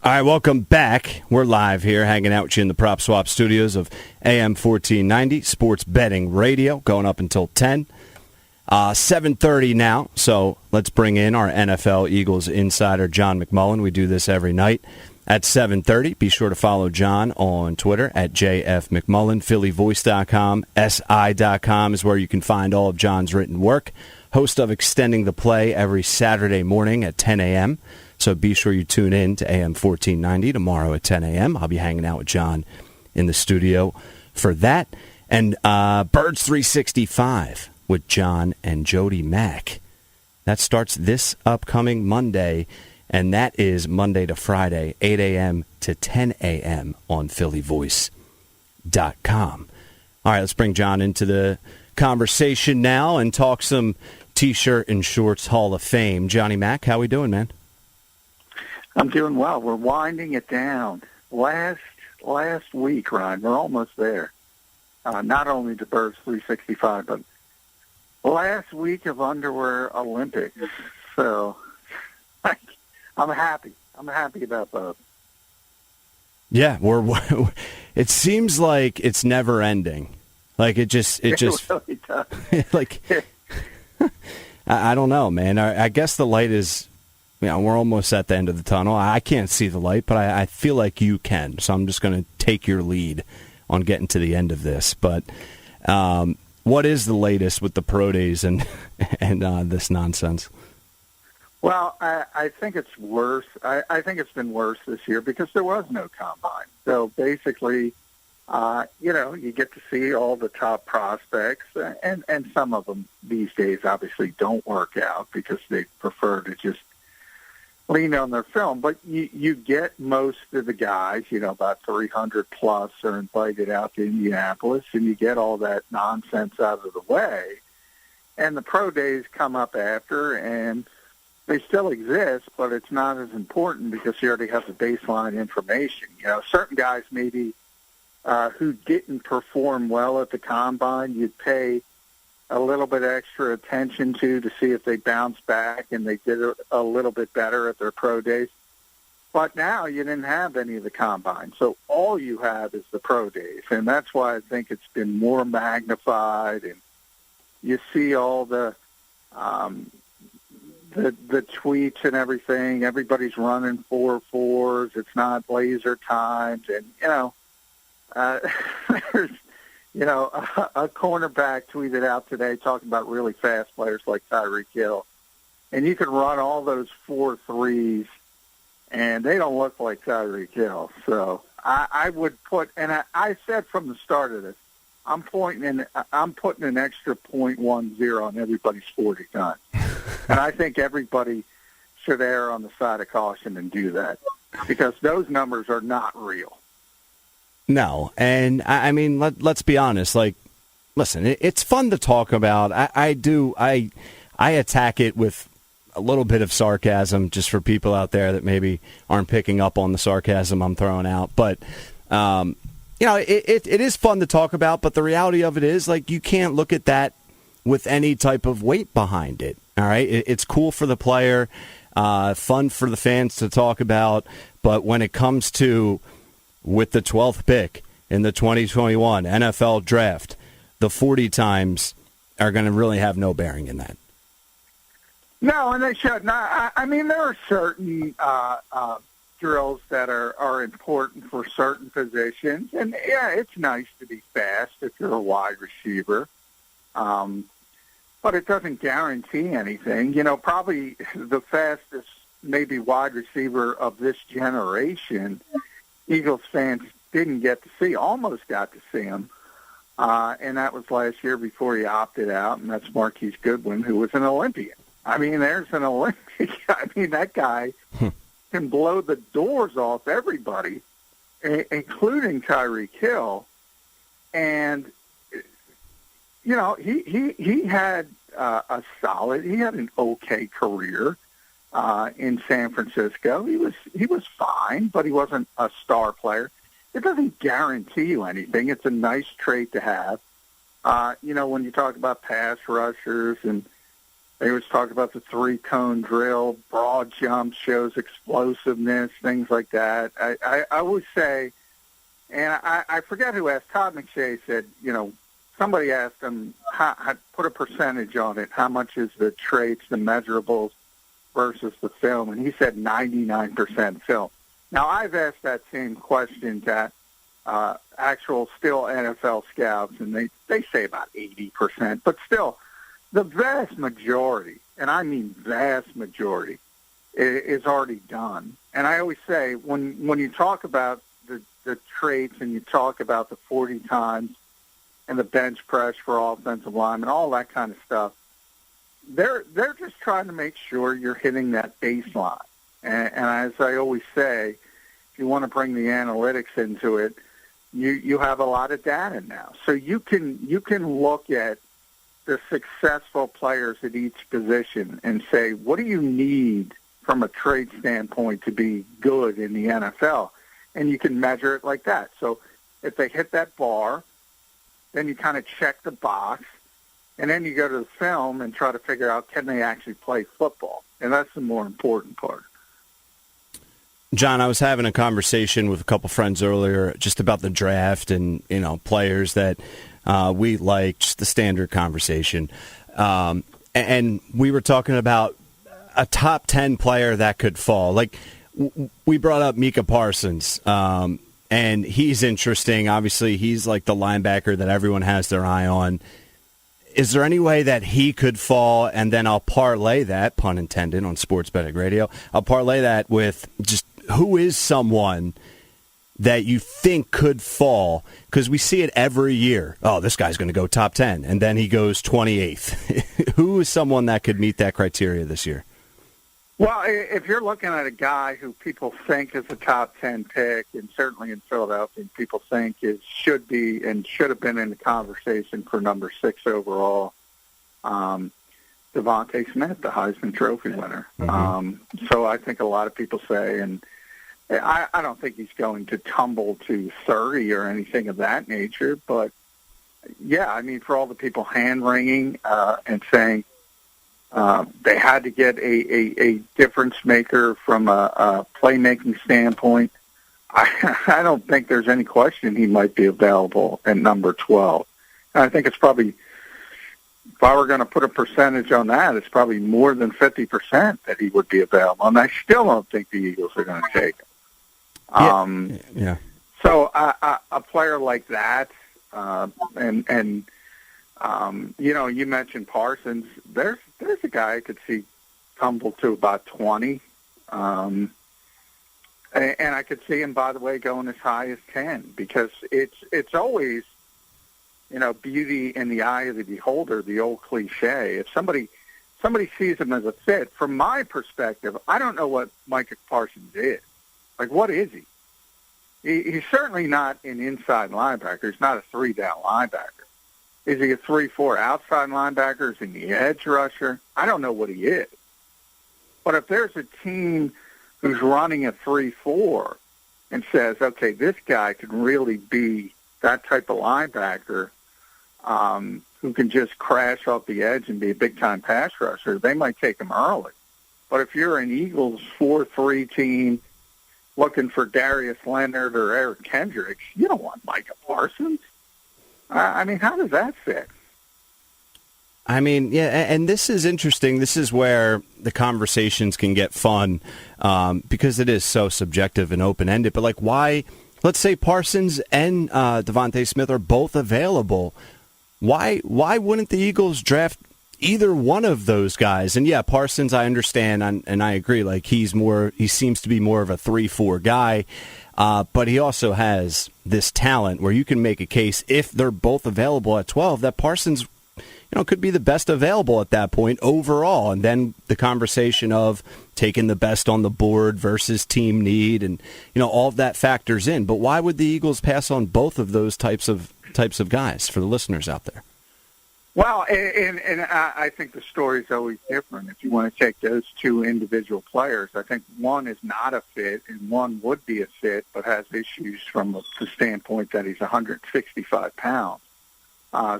All right, welcome back. We're live here, hanging out with you in the Prop Swap studios of AM 1490, Sports Betting Radio, going up until 10. 7:30 now, so let's bring in our NFL Eagles insider, John McMullen. We do this every night at 7:30. Be sure to follow John on Twitter at JFMcMullen. PhillyVoice.com, SI.com is where you can find all of John's written work. Host of Extending the Play every Saturday morning at 10 a.m., so be sure you tune in to AM 1490 tomorrow at 10 a.m. I'll be hanging out with John in the studio for that. And Birds 365 with John and Jody Mack. That starts this upcoming Monday, and that is Monday to Friday, 8 a.m. to 10 a.m. on PhillyVoice.com. All right, let's bring John into the conversation now and talk some T-shirt and shorts Hall of Fame. Johnny Mack, how we doing, man? I'm doing well. We're winding it down. Last week, Ryan, we're almost there. Not only the Birds 365, but last week of Underwear Olympics. So I'm happy. I'm happy about both. Yeah, it seems like it's never ending. Like it just really does. Like I don't know, man. I guess the light is, we're almost at the end of the tunnel. I can't see the light, but I feel like you can. So I'm just going to take your lead on getting to the end of this. But what is the latest with the pro days and this nonsense? Well, I think it's worse. I think it's been worse this year because there was no combine. So basically, you get to see all the top prospects, and some of them these days obviously don't work out because they prefer to just lean on their film. But you get most of the guys, about 300 plus are invited out to Indianapolis, and you get all that nonsense out of the way. And the pro days come up after, and they still exist, but it's not as important because you already have the baseline information. Certain guys maybe who didn't perform well at the combine, you'd pay a little bit extra attention to see if they bounce back and they did a little bit better at their pro days. But now you didn't have any of the combine, so all you have is the pro days, and that's why I think it's been more magnified, and you see all the tweets and everything. Everybody's running 4.4s. It's not laser times, and there's. A cornerback tweeted out today talking about really fast players like Tyreek Hill. And you can run all those 4.3s, and they don't look like Tyreek Hill. So I would put, and I said from the start of this, I'm putting an extra 0.10 on everybody's 40 times. And I think everybody should err on the side of caution and do that because those numbers are not real. No, and I mean, let's be honest. Like, listen, it's fun to talk about. I attack it with a little bit of sarcasm, just for people out there that maybe aren't picking up on the sarcasm I'm throwing out. But it is fun to talk about. But the reality of it is, like, you can't look at that with any type of weight behind it. All right, it's cool for the player, fun for the fans to talk about. But when it comes to with the 12th pick in the 2021 NFL Draft, the 40 times are going to really have no bearing in that. No, and they shouldn't. I mean, there are certain drills that are important for certain positions. And, yeah, it's nice to be fast if you're a wide receiver. But it doesn't guarantee anything. Probably the fastest maybe wide receiver of this generation Eagles fans didn't get to see, almost got to see him, and that was last year before he opted out, and that's Marquise Goodwin, who was an Olympian. I mean, there's an Olympian. I mean, that guy can blow the doors off everybody, including Tyreek Hill, and he had he had an okay career. In San Francisco, he was fine, but he wasn't a star player. It doesn't guarantee you anything. It's a nice trait to have. When you talk about pass rushers and They always talk about the 3-cone drill, broad jump shows explosiveness, things like that. I always say, and I forget who asked, Todd McShay said, somebody asked him, how, put a percentage on it. How much is the traits, the measurables versus the film? And he said 99% film. Now, I've asked that same question to actual still NFL scouts, and they say about 80%. But still, the vast majority, and I mean vast majority, is already done. And I always say, when you talk about the traits and you talk about the 40 times and the bench press for offensive linemen, all that kind of stuff, they're just trying to make sure you're hitting that baseline. And as I always say, if you want to bring the analytics into it, you have a lot of data now. So you can look at the successful players at each position and say, what do you need from a trait standpoint to be good in the NFL? And you can measure it like that. So if they hit that bar, then you kind of check the box, and then you go to the film and try to figure out, can they actually play football? And that's the more important part. John, I was having a conversation with a couple friends earlier just about the draft and, players that we like, just the standard conversation. And we were talking about a top 10 player that could fall. Like, we brought up Micah Parsons, and he's interesting. Obviously, he's like the linebacker that everyone has their eye on. Is there any way that he could fall? And then I'll parlay that, pun intended, on Sports Betting Radio. I'll parlay that with just who is someone that you think could fall? Because we see it every year. Oh, this guy's going to go top 10, and then he goes 28th. Who is someone that could meet that criteria this year? Well, if you're looking at a guy who people think is a top 10 pick, and certainly in Philadelphia, people think should be and should have been in the conversation for number 6 overall, Devontae Smith, the Heisman Trophy winner. Mm-hmm. So I think a lot of people say, and I don't think he's going to tumble to 30 or anything of that nature, but yeah, I mean, for all the people hand-wringing and saying, they had to get a difference maker from a playmaking standpoint. I don't think there's any question he might be available at number 12. And I think it's probably, if I were going to put a percentage on that, it's probably more than 50% that he would be available. And I still don't think the Eagles are going to take him. Yeah. So a player like that, you mentioned Parsons. There's a guy I could see tumble to about 20. And I could see him, by the way, going as high as 10, because it's always, beauty in the eye of the beholder, the old cliche. If somebody sees him as a fit, from my perspective, I don't know what Micah Parsons is. Like, what is he? He's certainly not an inside linebacker. He's not a 3-down linebacker. Is he a 3-4 outside linebacker? Is he the edge rusher? I don't know what he is. But if there's a team who's running a 3-4 and says, okay, this guy can really be that type of linebacker who can just crash off the edge and be a big-time pass rusher, they might take him early. But if you're an Eagles 4-3 team looking for Darius Leonard or Eric Kendricks, you don't want Micah Parsons. I mean, how does that fit? I mean, yeah, and this is interesting. This is where the conversations can get fun because it is so subjective and open-ended. But, like, why, let's say Parsons and Devontae Smith are both available. Why wouldn't the Eagles draft either one of those guys? And, yeah, Parsons, I understand, and I agree. Like, he seems to be more of a 3-4 guy. But he also has this talent where you can make a case, if they're both available at 12, that Parsons, could be the best available at that point overall. And then the conversation of taking the best on the board versus team need, and all of that factors in. But why would the Eagles pass on both of those types of guys for the listeners out there? Well, and I think the story is always different. If you want to take those two individual players, I think one is not a fit and one would be a fit but has issues from the standpoint that he's 165 pounds.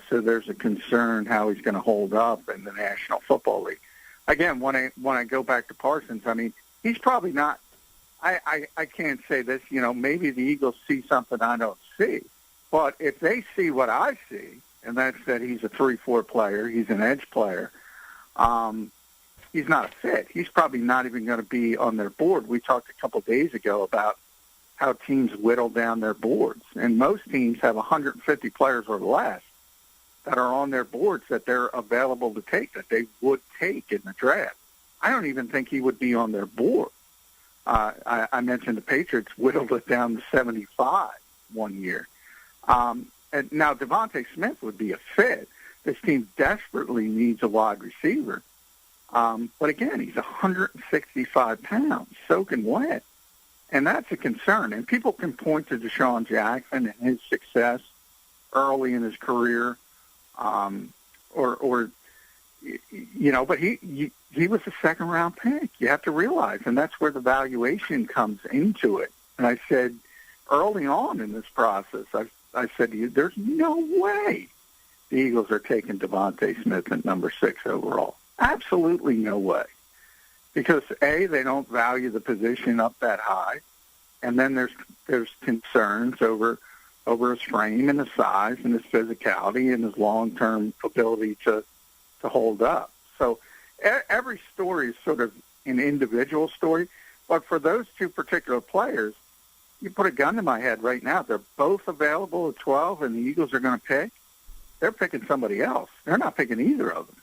So there's a concern how he's going to hold up in the National Football League. again, when I go back to Parsons, I mean, he's probably not. I can't say this. Maybe the Eagles see something I don't see, but if they see what I see, and that's that he's a 3-4 player, he's an edge player. He's not a fit. He's probably not even going to be on their board. We talked a couple of days ago about how teams whittle down their boards, and most teams have 150 players or less that are on their boards that they're available to take, that they would take in the draft. I don't even think he would be on their board. I mentioned the Patriots whittled it down to 75 one year. And now Devontae Smith would be a fit. This team desperately needs a wide receiver. But again, he's 165 pounds, soaking wet. And that's a concern. And people can point to Deshaun Jackson and his success early in his career, but he was a second-round pick. You have to realize, and that's where the valuation comes into it. And I said early on in this process, I said to you, there's no way the Eagles are taking Devontae Smith at number 6 overall. Absolutely no way. Because, A, they don't value the position up that high, and then there's concerns over his frame and his size and his physicality and his long-term ability to hold up. So every story is sort of an individual story, but for those two particular players, you put a gun to my head right now. They're both available at 12, and the Eagles are going to pick. They're picking somebody else. They're not picking either of them.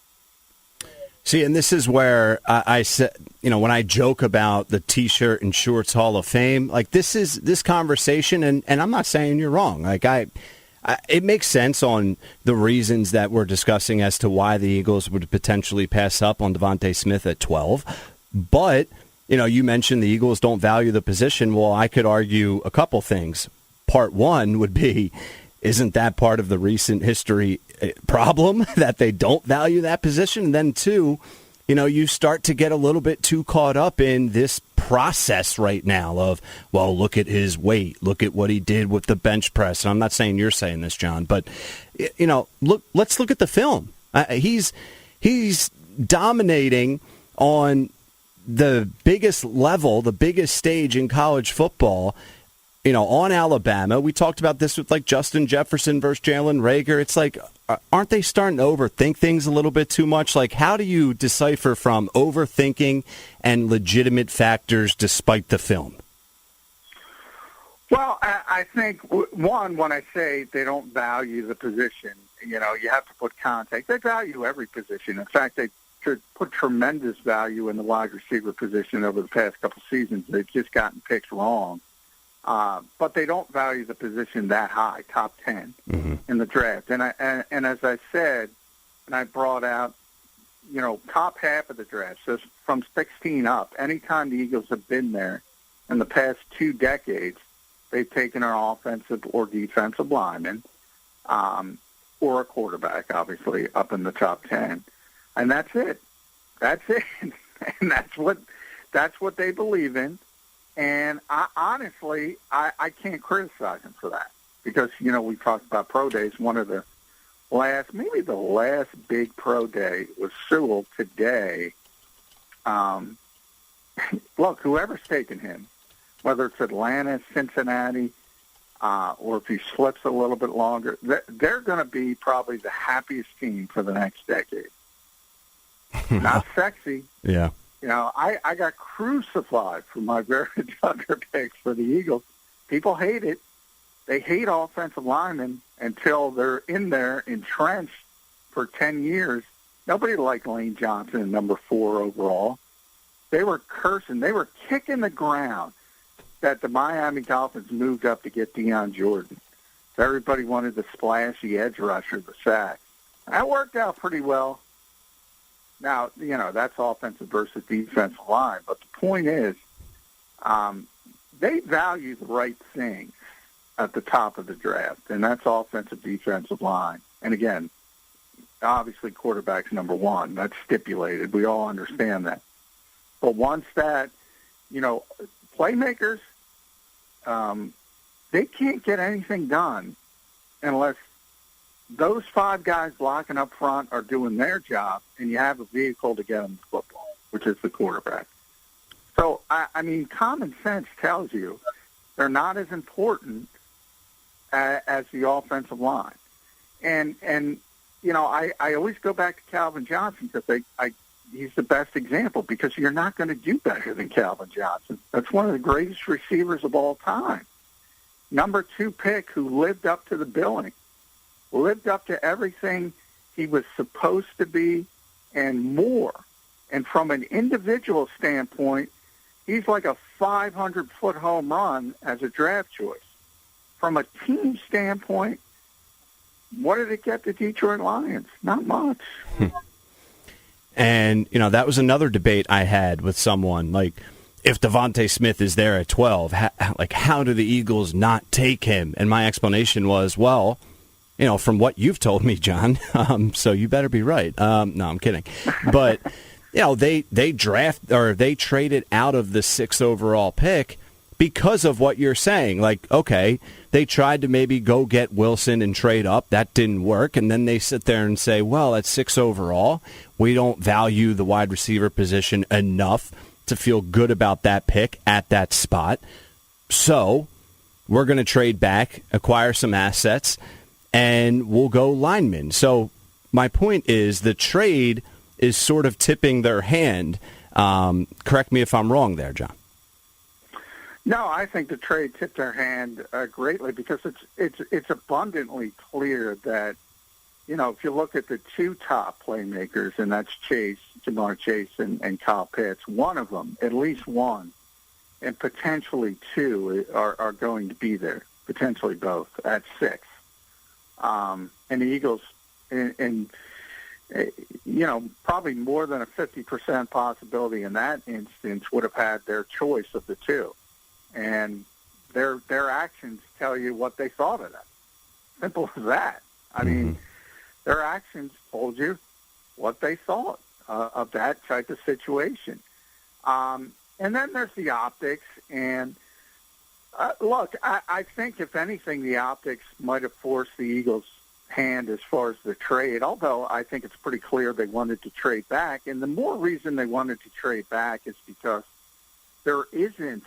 See, and this is where I said, when I joke about the T-shirt and shorts Hall of Fame, like this conversation, and I'm not saying you're wrong. Like it makes sense on the reasons that we're discussing as to why the Eagles would potentially pass up on Devontae Smith at 12. But, you mentioned the Eagles don't value the position. Well, I could argue a couple things. Part one would be, isn't that part of the recent history problem that they don't value that position? And then two, you start to get a little bit too caught up in this process right now of, well, look at his weight, look at what he did with the bench press. And I'm not saying you're saying this, John, but let's look at the film. He's dominating on the biggest level, the biggest stage in college football. On Alabama, we talked about this with like Justin Jefferson versus Jalen Reagor. It's like, aren't they starting to overthink things a little bit too much? Like, how do you decipher from overthinking and legitimate factors despite the film? Well, I think, one, when I say they don't value the position, you have to put context. They value every position. In fact, they put tremendous value in the wide receiver position over the past couple seasons. They've just gotten picked wrong. But they don't value the position that high, top 10 in the draft. And as I said, and I brought out, top half of the draft, so from 16 up, anytime the Eagles have been there in the past 2 decades, they've taken an offensive or defensive lineman or a quarterback, obviously, up in the top 10. And that's it. That's it. And that's what they believe in. And honestly, I can't criticize him for that because, we talked about pro days. One of the maybe the last big pro day was Sewell today. Look, whoever's taking him, whether it's Atlanta, Cincinnati, or if he slips a little bit longer, they're going to be probably the happiest team for the next decade. Not sexy. Yeah. I got crucified for my Vera Tucker picks for the Eagles. People hate it. They hate offensive linemen until they're in there entrenched for 10 years. Nobody liked Lane Johnson, number 4 overall. They were cursing. They were kicking the ground that the Miami Dolphins moved up to get Deion Jordan. Everybody wanted the splashy edge rusher, the sack. That worked out pretty well. Now, that's offensive versus defensive line. But the point is, they value the right things at the top of the draft, and that's offensive, defensive line. And again, obviously quarterback's number 1. That's stipulated. We all understand that. But once that, playmakers, they can't get anything done unless those 5 guys blocking up front are doing their job, and you have a vehicle to get them the football. which is the quarterback. So, I mean, common sense tells you they're not as important as the offensive line. And you know, I always go back to Calvin Johnson because he's the best example, because you're not going to do better than Calvin Johnson. That's one of the greatest receivers of all time. Number 2 pick who lived up to the billing, lived up to everything he was supposed to be and more. And from an individual standpoint, he's like a 500-foot home run as a draft choice. From a team standpoint, what did it get the Detroit Lions? Not much. And, you know, that was another debate I had with someone. Like, if Devontae Smith is there at 12, how do the Eagles not take him? And my explanation was, well, you know, from what you've told me, John, so you better be right. No, I'm kidding. But, you know, they traded out of the 6th overall pick because of what you're saying. Like, okay, they tried to maybe go get Wilson and trade up. That didn't work. And then they sit there and say, well, at 6 overall, we don't value the wide receiver position enough to feel good about that pick at that spot. So we're going to trade back, acquire some assets, and we'll go linemen. So my point is the trade is sort of tipping their hand. Correct me if I'm wrong there, John. No, I think the trade tipped their hand greatly, because it's abundantly clear that, you know, if you look at the 2 top playmakers, and that's Jamar Chase and Kyle Pitts, one of them, at least one, and potentially 2 are going to be there, potentially both, at 6. And the Eagles, and you know, probably more than a 50% possibility in that instance, would have had their choice of the 2. And their actions tell you what they thought of that. Simple as that. I mean, their actions told you what they thought of that type of situation. And then there's the optics. And look, I think if anything, the optics might have forced the Eagles' hand as far as the trade, although I think it's pretty clear they wanted to trade back. And the more reason they wanted to trade back is because there isn't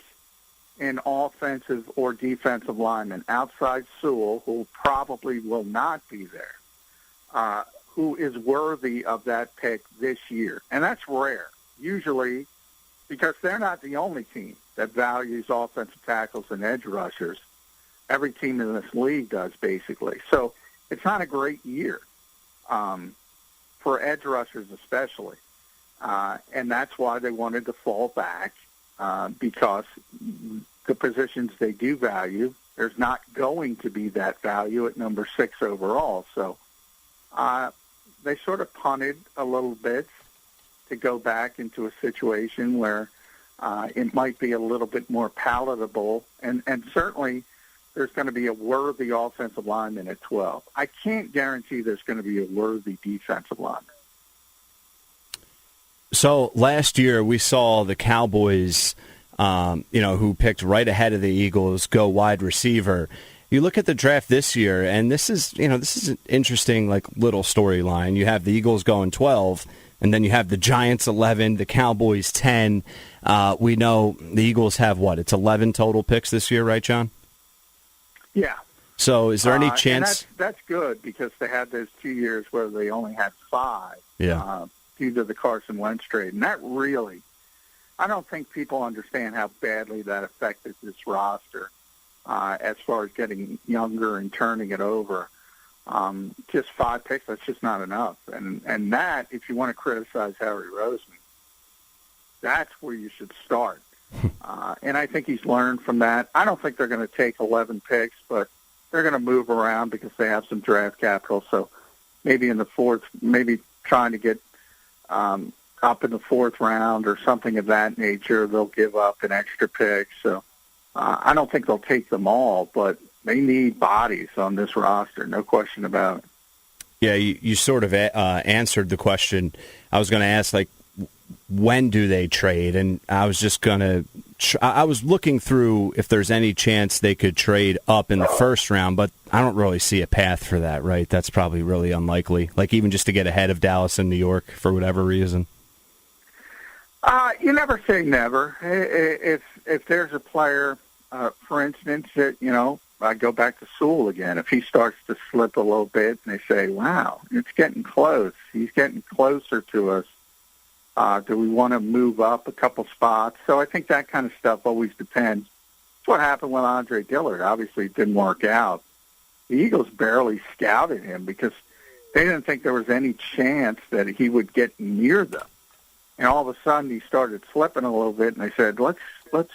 an offensive or defensive lineman outside Sewell, who probably will not be there, who is worthy of that pick this year. And that's rare, usually, because they're not the only team that values offensive tackles and edge rushers. Every team in this league does, basically. So it's not a great year for edge rushers especially. And that's why they wanted to fall back, because the positions they do value, there's not going to be that value at number 6 overall. So they sort of punted a little bit to go back into a situation where it might be a little bit more palatable. And certainly there's going to be a worthy offensive lineman at 12. I can't guarantee there's going to be a worthy defensive lineman. So last year we saw the Cowboys, who picked right ahead of the Eagles, go wide receiver. You look at the draft this year, and this is an interesting little storyline. You have the Eagles going 12, and then you have the Giants 11, the Cowboys 10. We know the Eagles have It's 11 total picks this year, right, John? Yeah. So is there any chance? And that's good, because they had those 2 years where they only had 5. Yeah. Due to the Carson Wentz trade. And that really, I don't think people understand how badly that affected this roster as far as getting younger and turning it over. Just 5 picks, that's just not enough. And that, if you want to criticize Harry Roseman, that's where you should start. And I think he's learned from that. I don't think they're going to take 11 picks, but they're going to move around because they have some draft capital. So maybe in the 4th, maybe trying to get up in the 4th round or something of that nature, they'll give up an extra pick. So I don't think they'll take them all, but they need bodies on this roster, no question about it. Yeah, you sort of answered the question I was going to ask, when do they trade? And I was just going to I was looking through if there's any chance they could trade up in the 1st round, but I don't really see a path for that, right? That's probably really unlikely, even just to get ahead of Dallas and New York for whatever reason. You never say never. If there's a player, for instance, that, I go back to Sewell again. If he starts to slip a little bit and they say, wow, it's getting close. He's getting closer to us. Do we want to move up a couple spots? So I think that kind of stuff always depends. That's what happened with Andre Dillard. Obviously, it didn't work out. The Eagles barely scouted him because they didn't think there was any chance that he would get near them. And all of a sudden, he started slipping a little bit, and they said, let's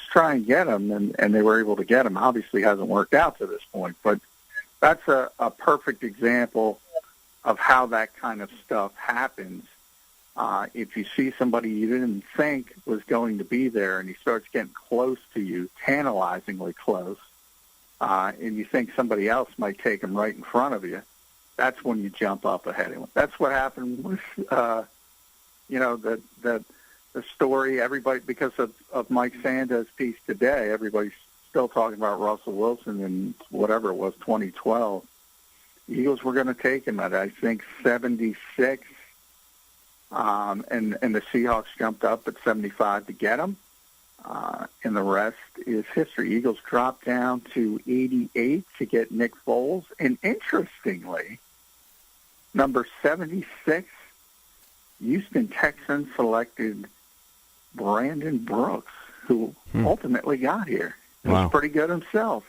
try and get him, and they were able to get him. Obviously, hasn't worked out to this point, but that's a perfect example of how that kind of stuff happens. If you see somebody you didn't think was going to be there, and he starts getting close to you, tantalizingly close, and you think somebody else might take him right in front of you, that's when you jump up ahead of him. That's what happened with the story, everybody, because of Mike Sanda's piece today, everybody's still talking about Russell Wilson in whatever it was, 2012. The Eagles were going to take him at, I think, 76, and the Seahawks jumped up at 75 to get him, and the rest is history. Eagles dropped down to 88 to get Nick Foles, and interestingly, number 76, Houston Texans selected Brandon Brooks, who ultimately got here. He was pretty good himself.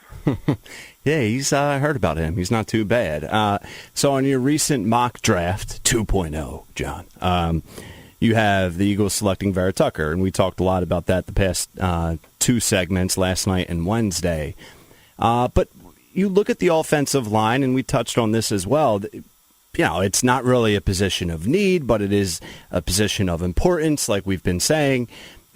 Yeah, he's heard about him. He's not too bad. So on your recent mock draft 2.0, John, you have the Eagles selecting Vera Tucker, and we talked a lot about that the past two segments, last night and Wednesday. But you look at the offensive line, and we touched on this as well. It's not really a position of need, but it is a position of importance, like we've been saying.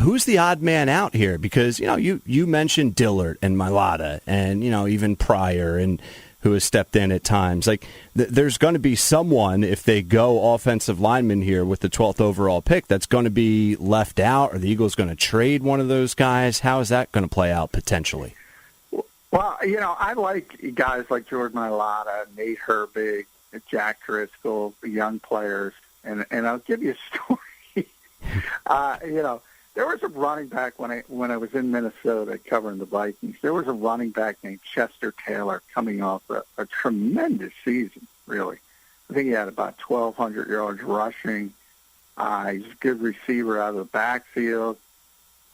Who's the odd man out here? Because, you mentioned Dillard and Mailata and, even Pryor, and who has stepped in at times. Like, there's going to be someone, if they go offensive lineman here with the 12th overall pick, that's going to be left out. Are the Eagles going to trade one of those guys? How is that going to play out potentially? Well, I like guys like Jordan Mailata, Nate Herbig, Jack Driscoll, the young players, and I'll give you a story. There was a running back when I was in Minnesota covering the Vikings. There was a running back named Chester Taylor coming off a tremendous season, really. I think he had about 1,200 yards rushing. He's a good receiver out of the backfield.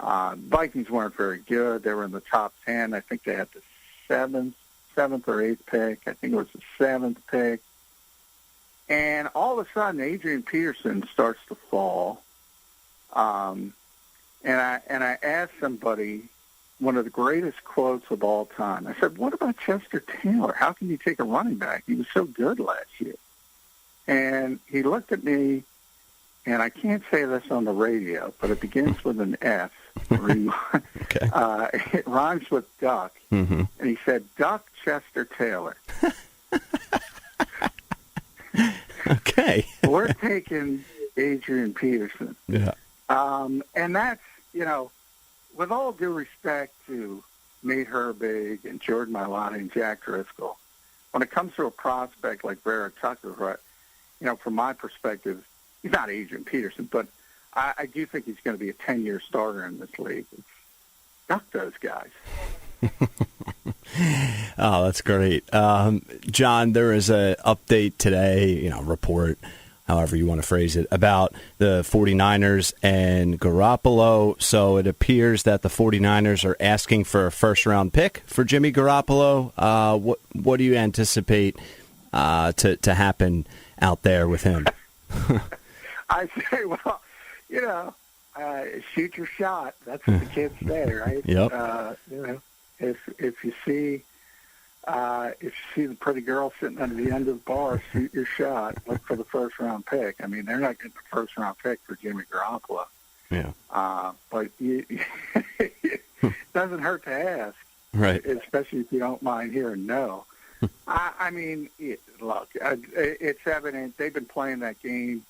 Vikings weren't very good. They were in the top 10. I think they had the seventh or eighth pick. I think it was the seventh pick. And all of a sudden, Adrian Peterson starts to fall. And I asked somebody one of the greatest quotes of all time. I said, what about Chester Taylor? How can you take a running back? He was so good last year. And he looked at me, and I can't say this on the radio, but it begins with an F. Okay. It rhymes with duck. Mm-hmm. And he said, Duck Chester Taylor. Okay. We're taking Adrian Peterson. Yeah. And that's, with all due respect to Nate Herbig and Jordan Mailata and Jack Driscoll, when it comes to a prospect like Vera Tucker, right, from my perspective, he's not Adrian Peterson, but I do think he's going to be a 10-year starter in this league. Duck those guys. Oh, that's great. John, there is an update today, report, however you want to phrase it, about the 49ers and Garoppolo. So it appears that the 49ers are asking for a first-round pick for Jimmy Garoppolo. What do you anticipate to happen out there with him? I say, well, shoot your shot. That's what the kids say, right? Yep. If you see the pretty girl sitting under the end of the bar, shoot your shot. Look for the first round pick. I mean, they're not getting the first round pick for Jimmy Garoppolo. Yeah. But it doesn't hurt to ask, right? Especially if you don't mind hearing no. I mean, look, it's evident they've been playing that game.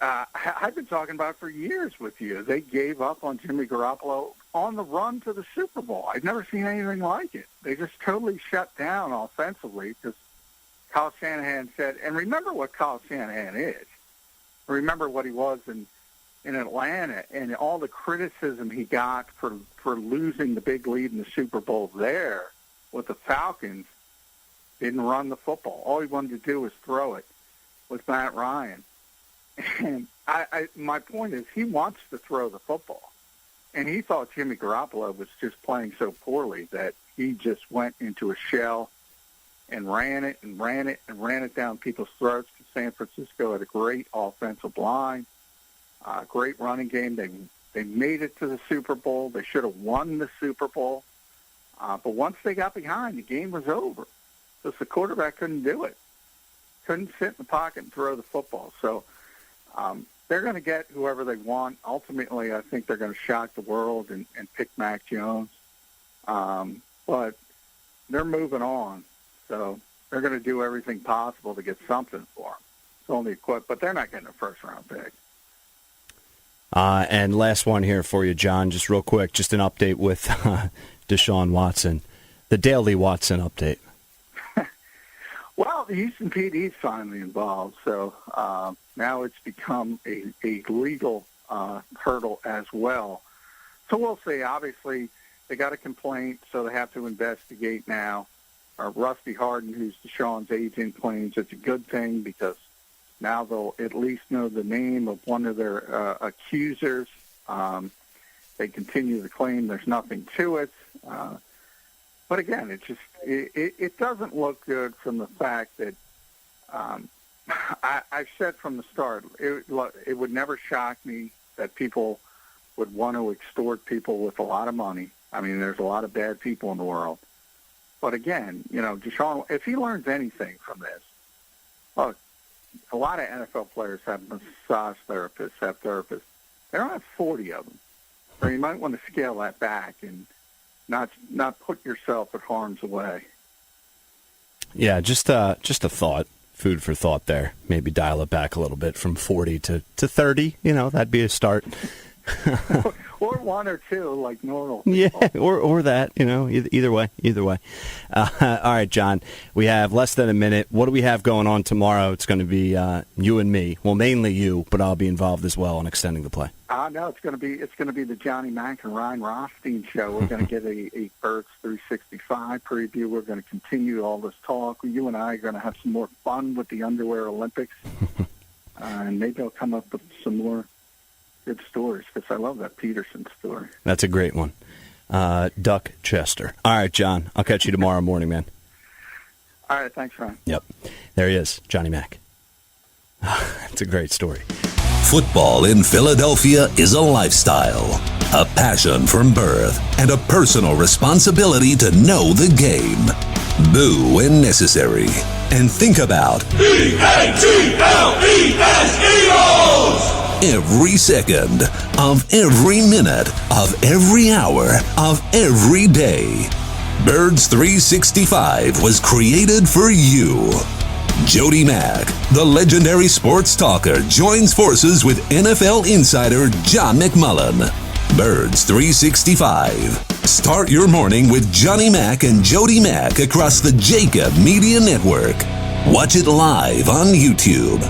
I've been talking about for years with you. They gave up on Jimmy Garoppolo on the run to the Super Bowl. I've never seen anything like it. They just totally shut down offensively because Kyle Shanahan said, and remember what Kyle Shanahan is. Remember what he was in in Atlanta, and all the criticism he got for losing the big lead in the Super Bowl there with the Falcons, didn't run the football. All he wanted to do was throw it with Matt Ryan. And my point is, he wants to throw the football. And he thought Jimmy Garoppolo was just playing so poorly that he just went into a shell and ran it down people's throats. San Francisco had a great offensive line, great running game. They made it to the Super Bowl. They should have won the Super Bowl. But once they got behind, the game was over because the quarterback couldn't do it. Couldn't sit in the pocket and throw the football. So they're going to get whoever they want. Ultimately, I think they're going to shock the world and pick Mac Jones. But they're moving on. So they're going to do everything possible to get something for him. It's only but they're not getting a first-round pick. And last one here for you, John, just real quick, just an update with Deshaun Watson, the daily Watson update. Well, the Houston PD's finally involved, so now it's become a legal hurdle as well. So we'll see. Obviously, they got a complaint, so they have to investigate now. Rusty Harden, who's Deshaun's agent, claims it's a good thing because now they'll at least know the name of one of their accusers. They continue to claim there's nothing to it. But again, it doesn't look good from the fact that I've said from the start, it would never shock me that people would want to extort people with a lot of money. I mean, there's a lot of bad people in the world. But again, Deshaun, if he learns anything from this, look, a lot of NFL players have massage therapists, have therapists. They don't have 40 of them. So you might want to scale that back and not put yourself at harm's way. Yeah, just a thought, food for thought there. Maybe dial it back a little bit from 40 to 30. That'd be a start. Or one or two, like normal people. Yeah, or that, either way. All right, John, we have less than a minute. What do we have going on tomorrow? It's going to be you and me. Well, mainly you, but I'll be involved as well in extending the play. No, it's going to be the Johnny Mack and Ryan Rothstein show. We're going to get a Birds 365 preview. We're going to continue all this talk. You and I are going to have some more fun with the Underwear Olympics, and maybe I'll come up with some more good stories, because I love that Peterson story. That's a great one. Duck Chester. All right, John. I'll catch you tomorrow morning, man. All right, thanks, Ryan. Yep. There he is, Johnny Mack. It's a great story. Football in Philadelphia is a lifestyle, a passion from birth, and a personal responsibility to know the game. Boo when necessary. And think about EATLES, Eagles! Every second of every minute of every hour of every day. Birds 365 was created for you. Jody Mack, the legendary sports talker, joins forces with NFL insider John McMullen. Birds 365. Start your morning with Johnny Mack and Jody Mack across the JAKIB Media Network. Watch it live on YouTube.